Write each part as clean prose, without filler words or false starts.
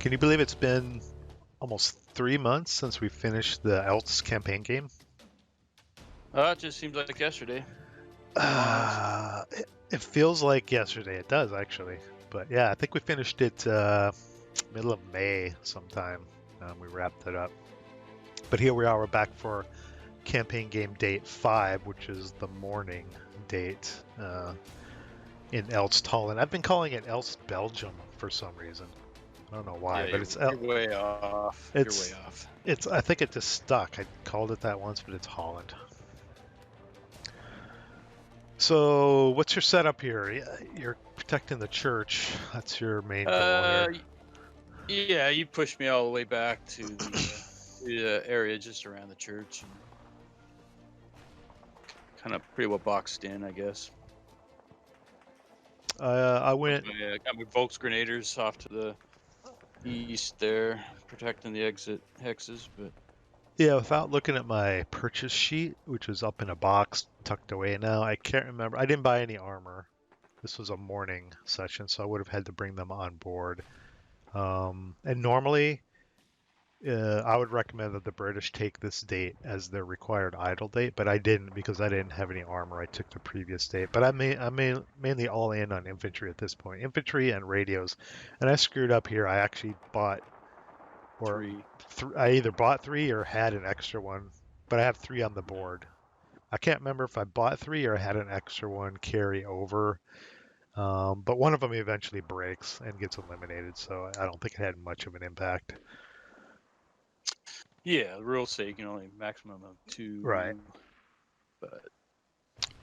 Can you believe it's been almost 3 months since we finished the Elst campaign game? It just seems like yesterday. It feels like yesterday. It does, actually. But yeah, I think we finished it middle of May sometime. We wrapped it up. But here we are. We're back for campaign game date 5, which is the morning date in Elst Holland. I've been calling it Elst Belgium for some reason. I don't know why, Yeah, but it's you're way off. You're way off. It's. I think it just stuck. I called it that once, but it's Holland. So, what's your setup here? You're protecting the church. That's your main goal here. Yeah, you pushed me all the way back to the area just around the church, and kind of pretty well boxed in, I guess. I went. Got my Volks grenaders off to the east there, protecting the exit hexes, but Yeah, without looking at my purchase sheet, which was up in a box tucked away now, I can't remember. I didn't buy any armor. This was a morning session, so I would have had to bring them on board. And normally, I would recommend that the British take this date as their required idle date, but I didn't because I didn't have any armor. I took the previous date, but I'm mainly all in on infantry at this point, infantry and radios. And I screwed up here. I actually bought, or I either bought 3 or had an extra one, but I have 3 on the board. I can't remember if I bought 3 or had an extra one carry over. But one of them eventually breaks and gets eliminated, so I don't think it had much of an impact. yeah, the rules say you can only maximum of 2. Right. But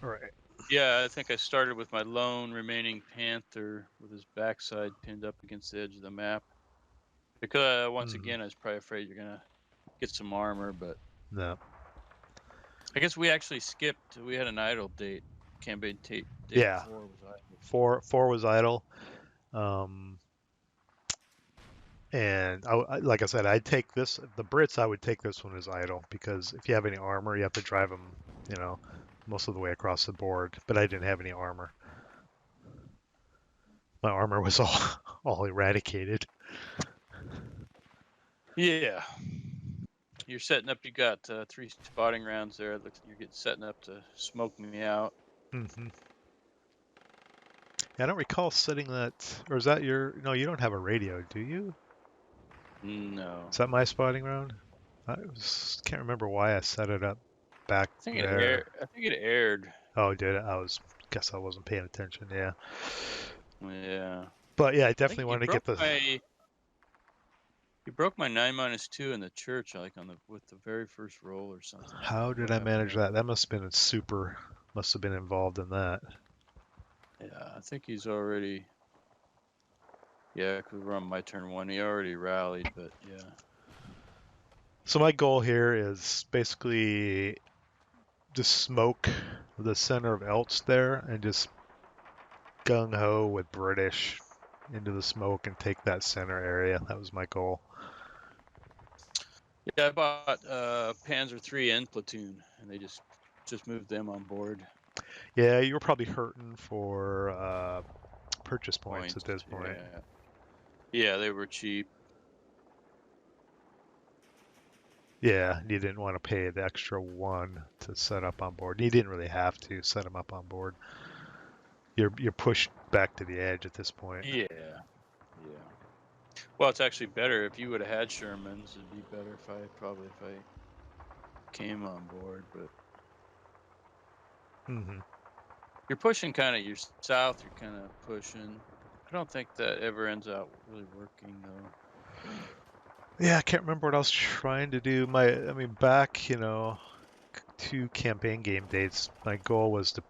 Right. yeah, I think I started with my lone remaining Panther with his backside pinned up against the edge of the map. Because once again, I was probably afraid you're gonna get some armor, but no. I guess we actually skipped. We had an idle date. Campaign date. Yeah. 4 was idle. Four was idle. And like I said, I'd take this. The Brits, I would take this one as idle because if you have any armor, you have to drive them, most of the way across the board. But I didn't have any armor. My armor was all eradicated. Yeah. You're setting up. You got 3 spotting rounds there. You're setting up to smoke me out. Mm-hmm. Yeah, I don't recall setting that, or is that your? No, you don't have a radio, do you? No. Is that my spotting round? Can't remember why I set it up back there. I think it aired. Oh, did it? Guess I wasn't paying attention. Yeah. Yeah. But yeah, I definitely wanted to get the. You broke my 9-2 in the church, like with the very first roll or something. How did I manage that? That must have been must have been involved in that. Yeah, I think he's already. Yeah, because we're on my turn 1. He already rallied, but yeah. So my goal here is basically just smoke the center of Elst there and just gung ho with British into the smoke and take that center area. That was my goal. Yeah, I bought Panzer III and platoon, and they just moved them on board. Yeah, you were probably hurting for purchase points at this point. Yeah, they were cheap. Yeah, you didn't want to pay the extra 1 to set up on board. You didn't really have to set them up on board. You're pushed back to the edge at this point. Yeah. Well, it's actually better if you would have had Shermans. It'd be better if I came on board, but you're pushing kind of south. You're kind of pushing. I don't think that ever ends out really working though. Yeah, I can't remember what I was trying to do. Back, 2 campaign game dates, my goal was to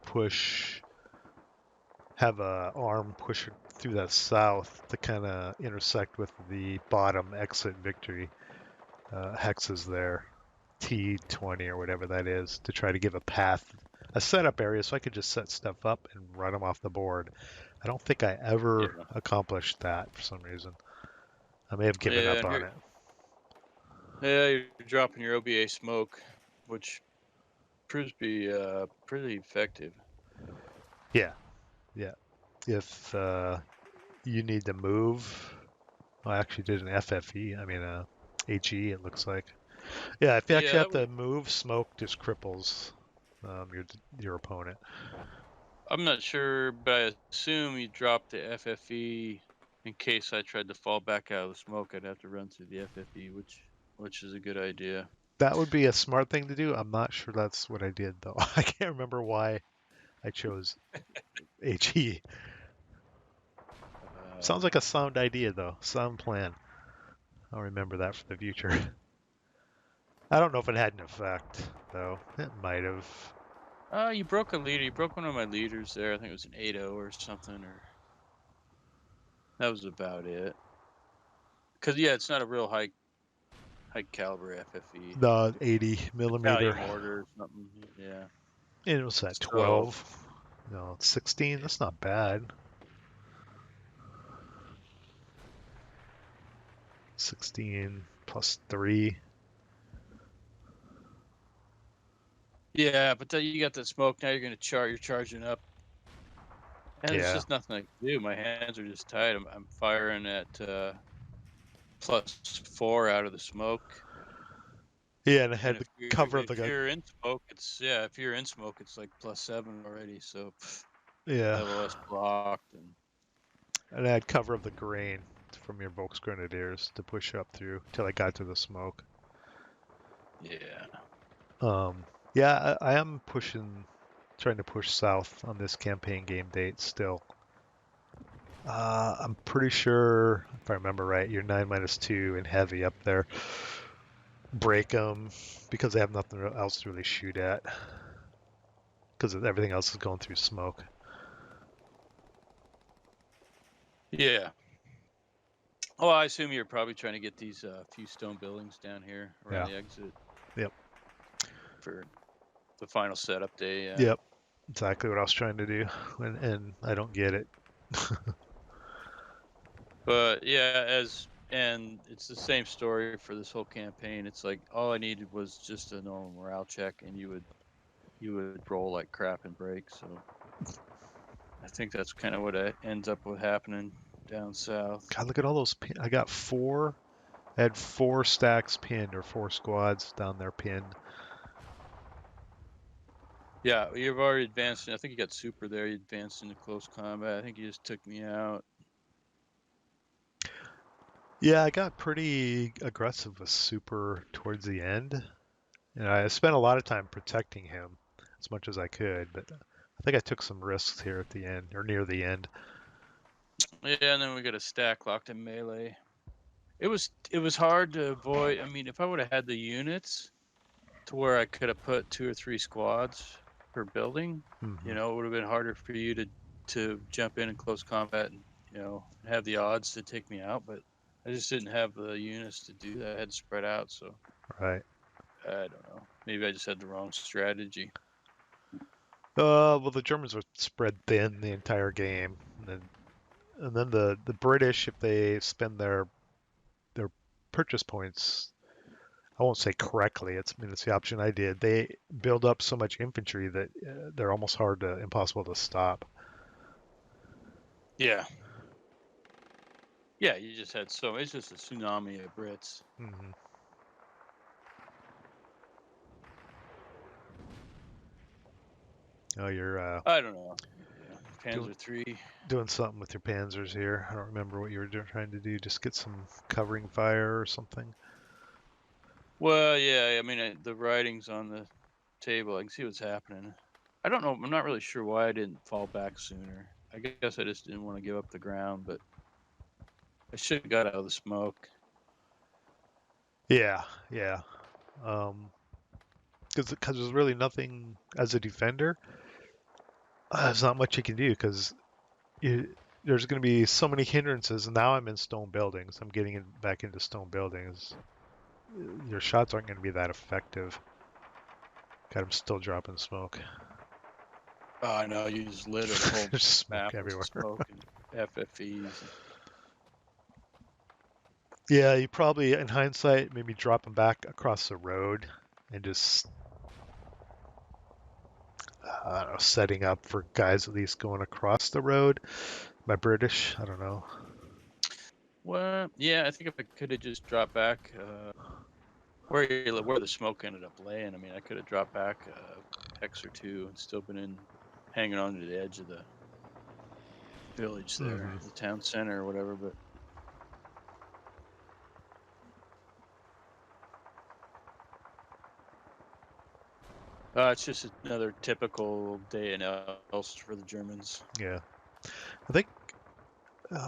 have a arm push through the south to kind of intersect with the bottom exit victory hexes there, T20 or whatever that is, to try to give a path, a setup area so I could just set stuff up and run them off the board. I don't think I ever accomplished that for some reason. I may have given up on it. Yeah, you're dropping your OBA smoke, which proves to be pretty effective. Yeah. If you need to move I actually did an FFE. I mean, HE. It looks like. Yeah, if you Yeah, actually have that to would. move, smoke just cripples your opponent. I'm not sure, but I assume you dropped the FFE in case I tried to fall back out of the smoke. I'd have to run through the FFE, which is a good idea. That would be a smart thing to do. I'm not sure that's what I did though. I can't remember why I chose HE. Sounds like a sound idea though. Sound plan. I'll remember that for the future. I don't know if it had an effect though. It might have. You broke a leader. You broke one of my leaders there. I think it was an 8-0 or something, or that was about it. Because yeah, it's not a real high caliber FFE. The 80 Italian millimeter. mortar or something. Yeah. And it was at So 12. No, 16. That's not bad. 16 plus 3. yeah, but then you got the smoke. Now you're gonna You're charging up, and there's Yeah. just nothing I can do. My hands are just tied. I'm firing at +4 out of the smoke. Yeah, and it And had the cover of if the. you're in smoke, if you're in smoke, it's like +7 already. So Yeah. LOS blocked, and And it had cover of the grain from your Volks Grenadiers to push up through till I got to the smoke. yeah. Um, yeah, I am trying to push south on this campaign game date still. I'm pretty sure, if I remember right, you're 9-2 in heavy up there. Break them because they have nothing else to really shoot at because everything else is going through smoke. Yeah. Oh, I assume you're probably trying to get these few stone buildings down here around Yeah. the exit Yep. for the final setup day. Yeah. Yep. Exactly what I was trying to do, and I don't get it. But yeah, and it's the same story for this whole campaign. It's like all I needed was just a normal morale check, and you would roll like crap and break. So I think that's kind of what ends up with happening down south. God, look at all those. I got four. I had 4 stacks pinned or 4 squads down there pinned. Yeah, you've already advanced. I think you got super there. You advanced into close combat. I think you just took me out. Yeah, I got pretty aggressive with Super towards the end. And I spent a lot of time protecting him as much as I could, but I think I took some risks here at the end or near the end. Yeah, and then we got a stack locked in melee. It was hard to avoid. I mean, if I would have had the units to where I could have put 2 or 3 squads per building, Mm-hmm. it would have been harder for you to jump in close combat and have the odds to take me out. But I just didn't have the units to do that. I had to spread out, so Right. I don't know. Maybe I just had the wrong strategy. Well, the Germans were spread thin the entire game, and then the British, if they spend their purchase points, I won't say correctly. It's the option I did. They build up so much infantry that they're almost impossible to stop. Yeah. Yeah, you just had it's just a tsunami of Brits. Mm-hmm. Oh, you're I don't know. Yeah. doing Panzer 3. doing something with your panzers here. I don't remember what you were trying to do. Just get some covering fire or something. Well, yeah, I mean, the writing's on the table. I can see what's happening. I don't know. I'm not really sure why I didn't fall back sooner. I guess I just didn't want to give up the ground, but I should have got out of the smoke. Yeah, yeah. Because there's really nothing as a defender. There's not much you can do because there's going to be so many hindrances. And now I'm in stone buildings. I'm getting back into stone buildings. Your shots aren't going to be that effective. God, I'm still dropping smoke. Oh, I know. You just lit a whole There's smoke map with everywhere. smoke and FFEs. Yeah, you probably, in hindsight, maybe drop them back across the road and just I don't know, setting up for guys at least going across the road. By British, I don't know. Well, yeah, I think if I could have just dropped back where the smoke ended up laying, I mean, I could have dropped back a hex or two and still been hanging on to the edge of the village there, Mm-hmm. the town center or whatever. But it's just another typical day in Elst for the Germans. Yeah. I think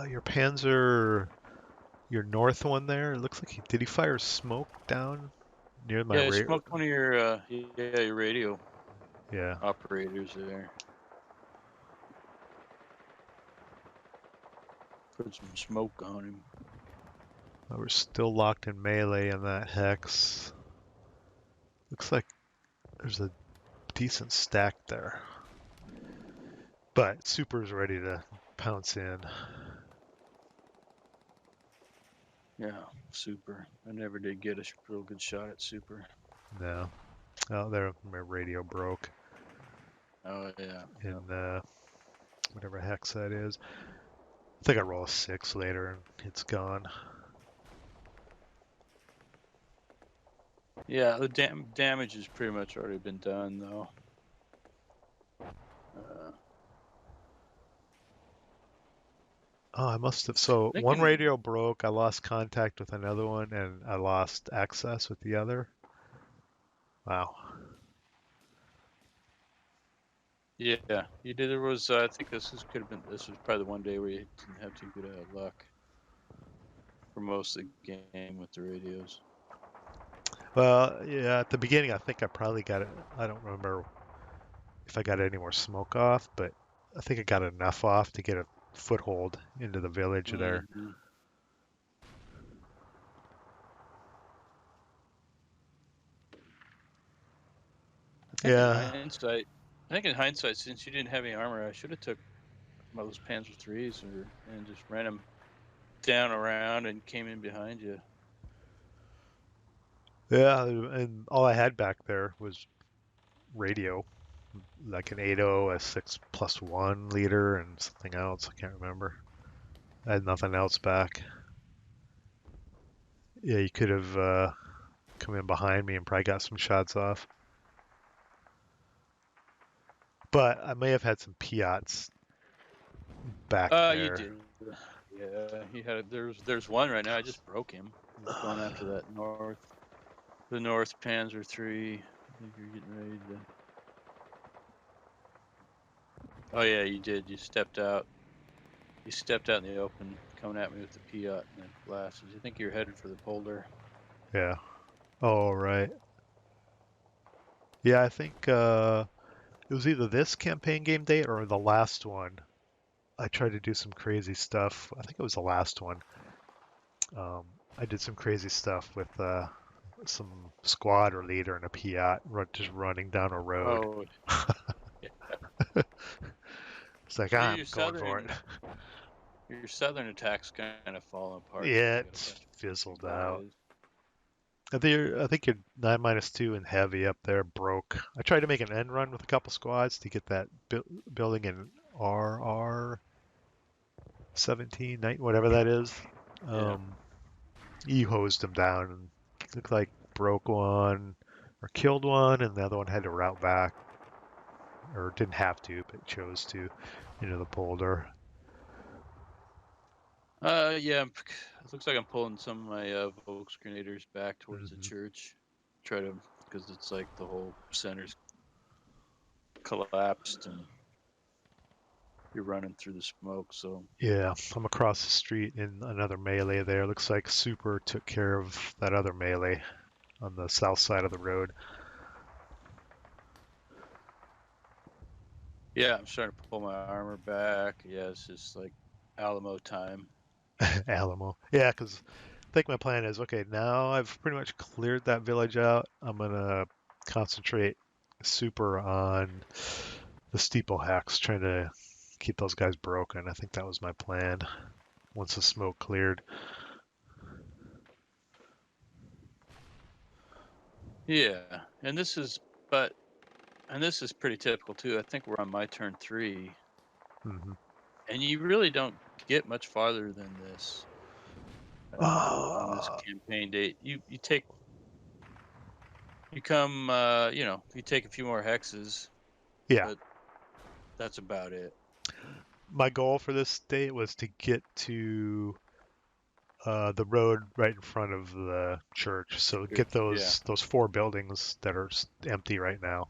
your Panzer, your north one there, it looks like did he fire smoke down near my Yeah, I radio? smoked one of your radio Yeah. operators there. Put some smoke on him. We're still locked in melee in that hex. Looks like there's a decent stack there. But Super's ready to pounce in. Yeah, super. I never did get a real good shot at super. No. Oh, there, my radio broke Oh yeah. in Yep. whatever hex that is. I think I roll a 6 later and it's gone. Yeah, the damage has pretty much already been done though. Oh, I must have. So one Thinking, radio broke, I lost contact with another one, and I lost access with the other. Wow. yeah, you did. There was, I think this was probably the one day where you didn't have too good luck for most of the game with the radios. Well, yeah, at the beginning, I think I probably got it. I don't remember if I got any more smoke off, but I think I got enough off to get a foothold into the village there. Mm-hmm. Yeah. I think in hindsight, since you didn't have any armor, I should have took one of those Panzer threes and just ran them down around and came in behind you. Yeah, and all I had back there was radio, like an 8.0, a 6+1 leader, and something else. I can't remember. I had nothing else back. Yeah, you could have come in behind me and probably got some shots off. But I may have had some Piats back You there. did. Yeah, he had. There's one right now. I just broke him. He's going after that the North Panzer III. I think you're getting ready to. Oh yeah, you did. You stepped out. You stepped out in the open, coming at me with the Piat and the glasses. I think you're headed for the polder. Yeah. Oh, right. Yeah, I think it was either this campaign game date or the last one. I tried to do some crazy stuff. I think it was the last one. Um, I did some crazy stuff with some squad or leader and a Piat just running down a road. Oh, yeah. It's like, Your I'm going for it. your southern attack's kind of falling apart there. Yeah, You got a it's bunch fizzled of out. guys. I think your 9-2 and heavy up there broke. I tried to make an end run with a couple squads to get that building in RR 17, whatever that is. Yeah. You hosed them down and looked like broke one or killed one, and the other one had to route back, or didn't have to, but chose to, into the polder. Yeah. It looks like I'm pulling some of my Volks grenadiers back towards the Hmm. church. Try to, because it's like the whole center's collapsed and you're running through the smoke. So Yeah, I'm across the street in another melee there. Looks like Super took care of that other melee on the south side of the road. yeah, I'm starting to pull my armor back. Yeah, it's just like Alamo time. Alamo. Yeah, because I think my plan is okay, now I've pretty much cleared that village out. I'm going to concentrate super on the steeple hacks, trying to keep those guys broken. I think that was my plan once the smoke cleared. Yeah, and this is pretty typical too. I think we're on my turn 3, Hmm. and you really don't get much farther than this. on this Uh, campaign date. You take you come you take a few more hexes, yeah. but that's about it. My goal for this date was to get to the road right in front of the church. So get Yeah, those four buildings that are empty right now.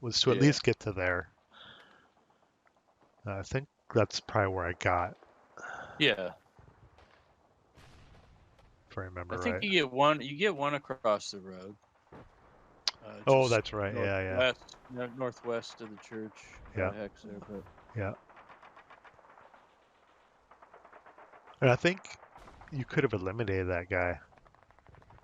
Was to at yeah, least get to there. I think that's probably where I got, yeah. if I remember I think right. you get one across the road, Oh, just that's right. Yeah, northwest of the church. Got yeah, a hex there, but yeah. And I think you could have eliminated that guy.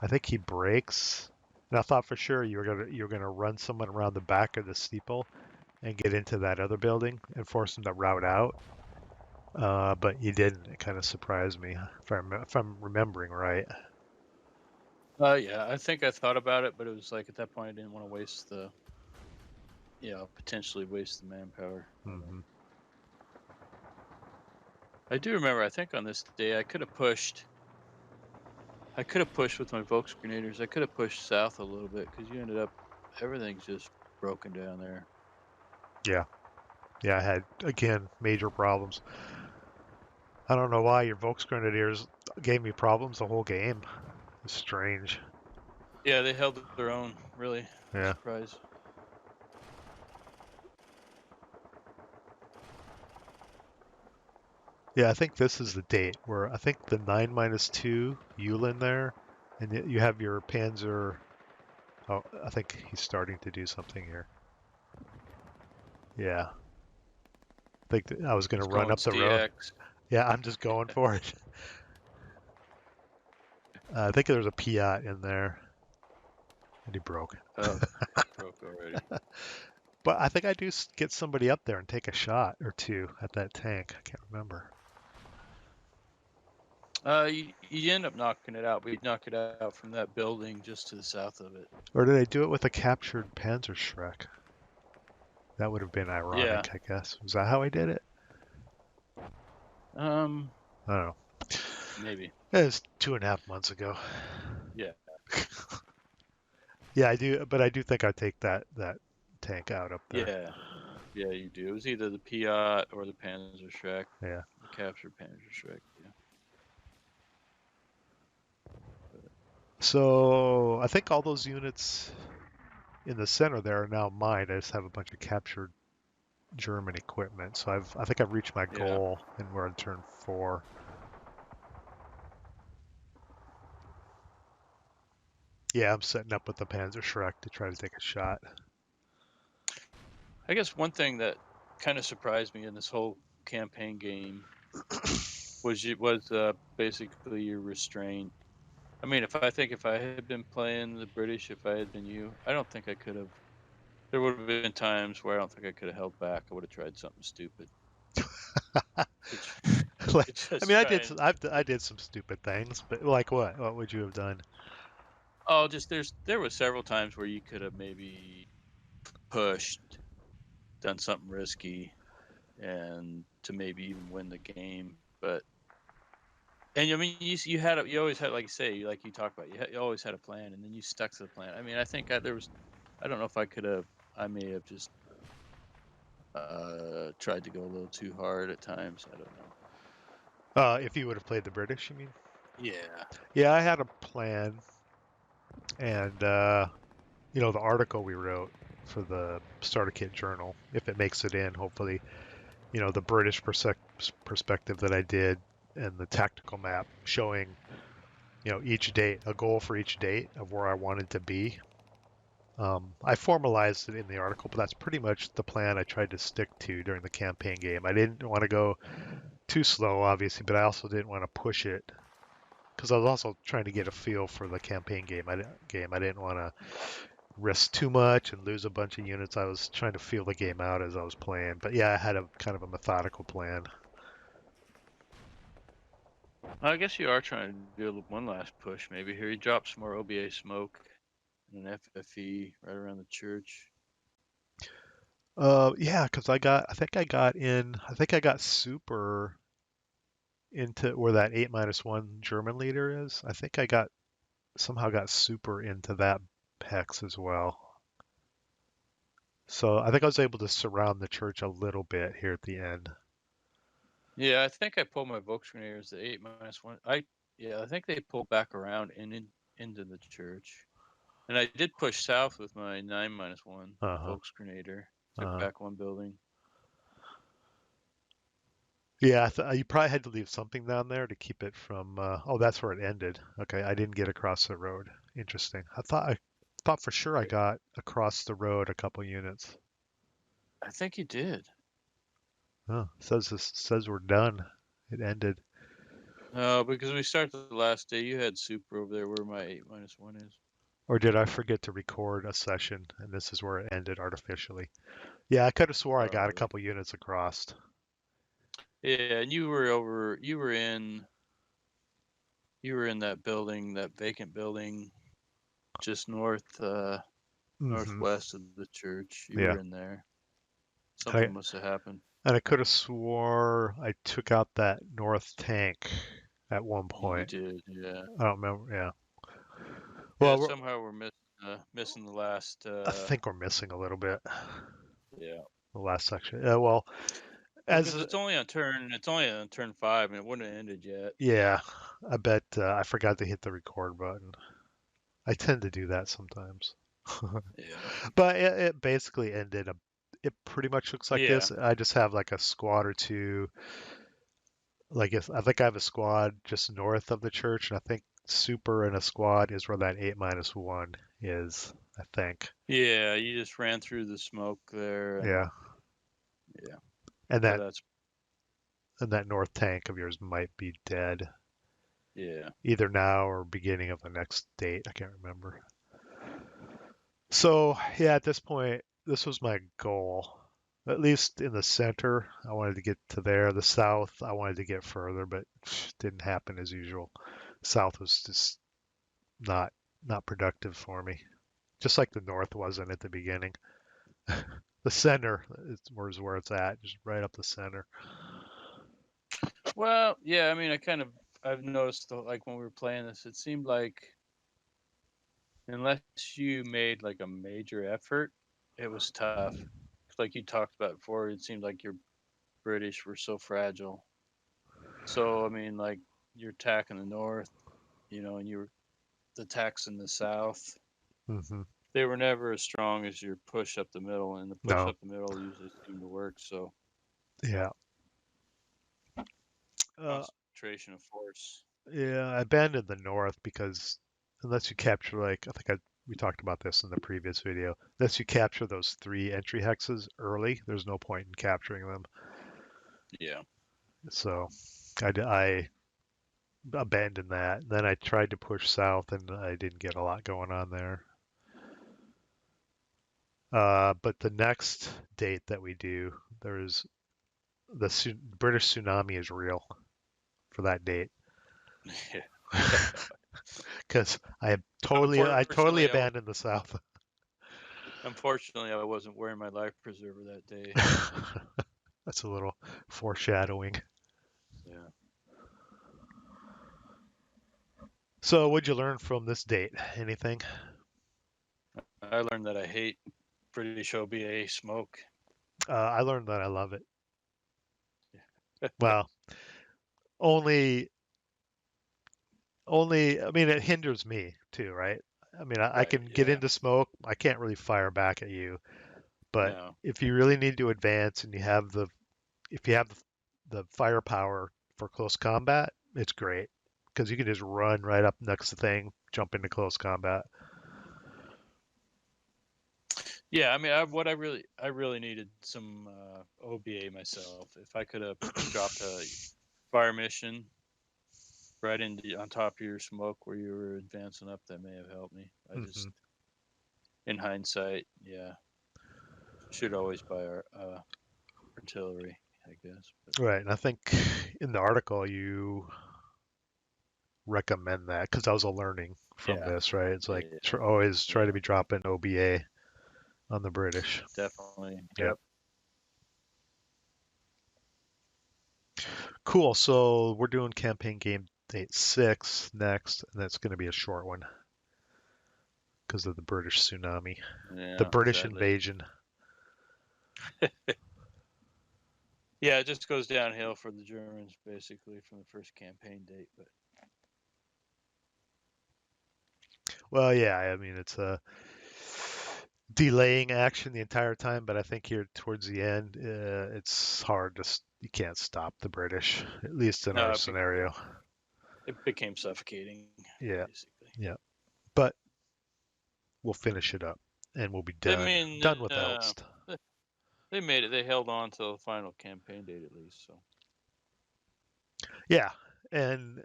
I think he breaks. And I thought for sure you were gonna run someone around the back of the steeple and get into that other building and force them to route out. But you didn't. It kind of surprised me, if I'm remembering right. yeah, I think I thought about it, but it was like at that point I didn't want to waste the potentially waste the manpower. Hmm. I do remember. I think on this day I could have pushed. I could have pushed with my Volks grenadiers. I could have pushed south a little bit because you ended up everything's just broken down there. Yeah, yeah. I had again major problems. I don't know why your Volksgrenadiers gave me problems the whole game. It's strange. Yeah, they held their own. Really, I was Yeah. surprised. Yeah, I think this is the date where I think the 9-2 Yulin there, and you have your Panzer. Oh, I think he's starting to do something here. Yeah, I think I was going to It's run going up the road. DX. Yeah, I'm just going for it. I think there's a Piat in there, and he broke. Oh, broke already. But I think I do get somebody up there and take a shot or two at that tank. I can't remember. You end up knocking it out, but you knock it out from that building just to the south of it. Or did I do it with a captured Panzerschreck? That would have been Yeah. ironic, I guess. Was that how I did it? Um. I don't know. Maybe. It was 2.5 months ago. Yeah. Yeah, I do, but I do think I take that tank out up there. Yeah. Yeah. You do. It was either the Piat or the Panzerschreck, Yeah. the captured Panzerschreck. Yeah. So I think all those units in the center there are now mine. I just have a bunch of captured German equipment. So I think I've reached my Yeah. goal, and we're on turn 4. Yeah, I'm setting up with the Panzerschreck to try to take a shot. I guess one thing that kind of surprised me in this whole campaign game was basically your restraint. I mean, if I had been playing the British, if I had been you, I don't think I could have. There would have been times where I don't think I could have held back. I would have tried something stupid. To, Like, to I just mean, try and. I did some stupid things, but like what? What would you have done? Oh, just there was several times where you could have maybe pushed, done something risky, and to maybe even win the game. But and I mean, you always had, like you say, like you talk about, you always had a plan, and then you stuck to the plan. I mean, I think there was, I don't know if I could have, I may have just tried to go a little too hard at times. I don't know. If you would have played the British, you mean? Yeah. Yeah, I had a plan, and the article we wrote for the Starter Kit Journal, if it makes it in, hopefully, the British perspective that I did, and the tactical map showing, each date, a goal for each date of where I wanted to be. I formalized it in the article, but that's pretty much the plan I tried to stick to during the campaign game. I didn't want to go too slow, obviously, but I also didn't want to push it because I was also trying to get a feel for the campaign game. I didn't want to risk too much and lose a bunch of units. I was trying to feel the game out as I was playing. But yeah, I had a kind of a methodical plan. I guess you are trying to do one last push. Maybe here you drop some more OBA smoke and an FFE right around the church. Yeah, because I think I got super into where that 8-1 German leader is. I think I got somehow got super into that hex as well. So I think I was able to surround the church a little bit here at the end. Yeah, I think I pulled my Volksgrenadiers at 8-1. I think they pulled back around into the church. And I did push south with my 9-1 Uh-huh. Volksgrenadier. Took Uh-huh. back one building. Yeah, you probably had to leave something down there to keep it from. Oh, that's where it ended. Okay, I didn't get across the road. Interesting. I thought for sure I got across the road a couple units. I think you did. Oh, says we're done. It ended. No, because we started the last day. You had super over there where my 8-1 is. Or did I forget to record a session and this is where it ended artificially? Yeah, I could have swore I got a Probably. couple units across. Yeah, and you were over. You were in that building, that vacant building, just Hmm. northwest of the church. You Yeah. were in there. I, Something must have happened. and I could have swore I took out that north tank at one You point. did, yeah. I don't remember. Yeah. Yeah, Well, somehow we're missing the last. I think we're missing a little bit. Yeah. The last section. Yeah. Well, as Because it's only on turn 5, and it wouldn't have ended yet. yeah, I bet I forgot to hit the record button. I tend to do that sometimes. Yeah. But it basically ended. It pretty much looks like Yeah. this. I just have like a squad or two. I think I have a squad just north of the church, and I think super in a squad is where that 8-1 is. I think. Yeah, you just ran through the smoke there, and Yeah. yeah. And So that that's and that north tank of yours might be dead yeah. either now or beginning of the next date. I can't remember. So yeah, at this point, this was my goal. At least in the center, I wanted to get to there. The south, I wanted to get further, but didn't happen as usual. South was just not not productive for me. Just like the north wasn't at the beginning. The center is where it's at, just right up the center. Well, yeah. I mean, I've noticed like when we were playing this, it seemed like unless you made like a major effort, it was tough. Like you talked about before, it seemed like your British were so fragile. So I mean, like you're attacking the north, and you were the attacks in the south. Hmm. They were never as strong as your push up the middle, and the push No, up the middle usually seemed to work. So yeah, uh, concentration of force. yeah. I abandoned the north because unless you capture we talked about this in the previous video. Unless you capture those 3 entry hexes early, there's no point in capturing them. Yeah. So I abandoned that. Then I tried to push south, and I didn't get a lot going on there. But the next date that we do, there's British tsunami is real for that date because I totally unfortunately, I abandoned the south. unfortunately I wasn't wearing my life preserver that day. That's a little foreshadowing. Yeah. So, what'd you learn from this date? Anything? I learned that I hate British OBA smoke. I learned that I love it. Yeah. Well, only I mean, it hinders me too, right? I mean, I Right. can get Yeah. into smoke. I can't really fire back at you, but No. if you really need to advance and if you have the firepower for close combat, it's great because you can just run right up next to the thing, jump into close combat. Yeah. I mean, I really needed some OBA myself. If I could have dropped a fire mission right into on top of your smoke where you were advancing up, that may have helped me. I just, Hmm. in hindsight, yeah, should always buy our artillery, I guess. But Right, and I think in the article you recommend that because that was a learning from yeah, this, right? It's like yeah, always try to yeah, be dropping OBA on the British. definitely. Yeah. Yep. Cool. So we're doing campaign game date 6 next, and that's going to be a short one because of the British tsunami, the Yeah, British sadly. invasion. Yeah, it just goes downhill for the Germans basically from the first campaign date. But Well, yeah, I mean it's a delaying action the entire time, but I think here towards the end, it's hard to you can't stop the British, at least in our no, scenario. it became suffocating Yeah, basically. yeah. But we'll finish it up, and we'll be I done mean, done with Elst. they made it. They held on till the final campaign date at least. So Yeah, and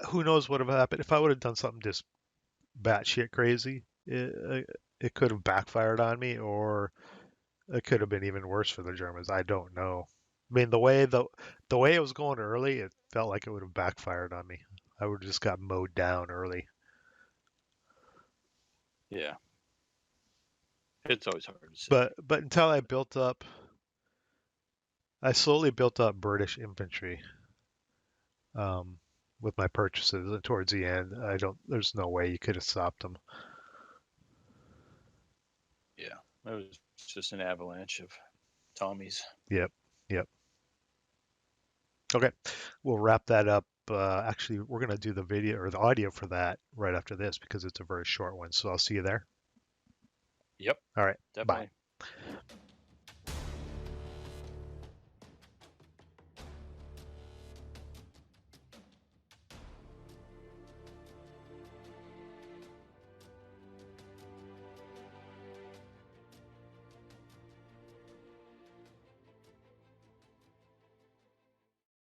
who knows what would have happened if I would have done something just batshit crazy. It could have backfired on me, or it could have been even worse for the Germans. I don't know. I mean, the way it was going early, it felt like it would have backfired on me. I would have just got mowed down early. yeah, it's always hard to say. But until I slowly built up British infantry um, with my purchases. And towards the end, I don't. There's no way you could have stopped them. Yeah, it was just an avalanche of Tommies. Yep, yep. Okay, we'll wrap that up. Actually, we're gonna do the video or the audio for that right after this because it's a very short one. So I'll see you there. Yep, All right, bye. definitely.